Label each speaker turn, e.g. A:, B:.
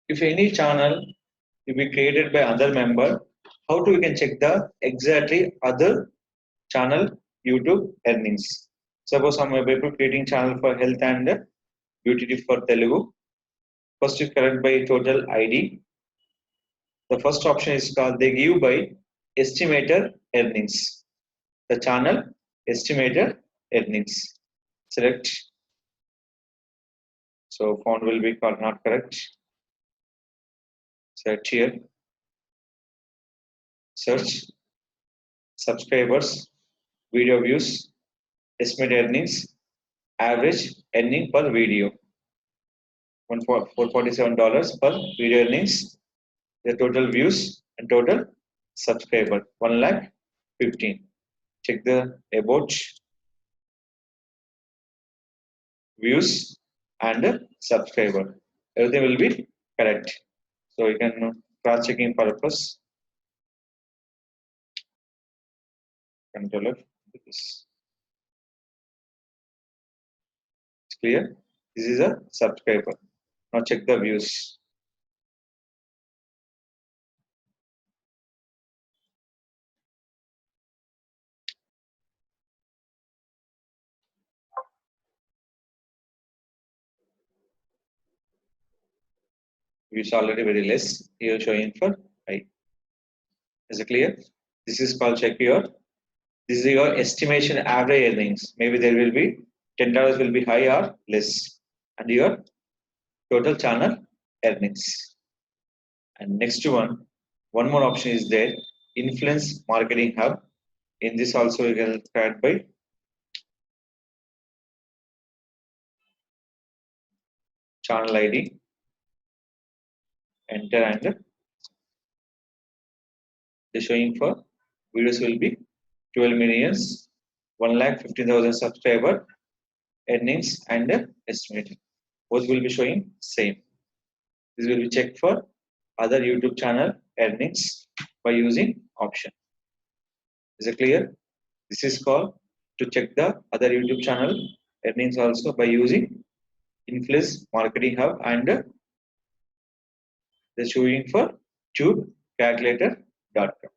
A: If any channel will be created by other member, how do we can check the exactly other channel YouTube earnings? Suppose some people creating channel for health and beauty tip for Telugu. First you correct by total ID. The first option is called they give by estimated earnings. The channel estimated earnings. Select. So font will be called not correct. Select here. Search subscribers, video views, estimated earnings, average earning per video. $447 per video earnings. The total views and total subscriber 1,15,000. Check the about views and subscriber. Everything will be correct. So you can cross checking purpose. Control F. It's clear. This is a subscriber. Now check the views. Views already very less. Here showing for high. Is it clear? This is called check your. This is your estimation average earnings. Maybe there will be $10 will be high or less, and your total channel earnings. And next one more option is there. Influence marketing hub. In this also you can start by channel ID. Enter and the showing for videos will be 12 millions, 1,15,000 subscriber, earnings and estimate. Both will be showing same. This will be checked for other YouTube channel earnings by using option. Is it clear? This is called to check the other YouTube channel earnings also by using Influence Marketing Hub and the showing for tubecalculator.com.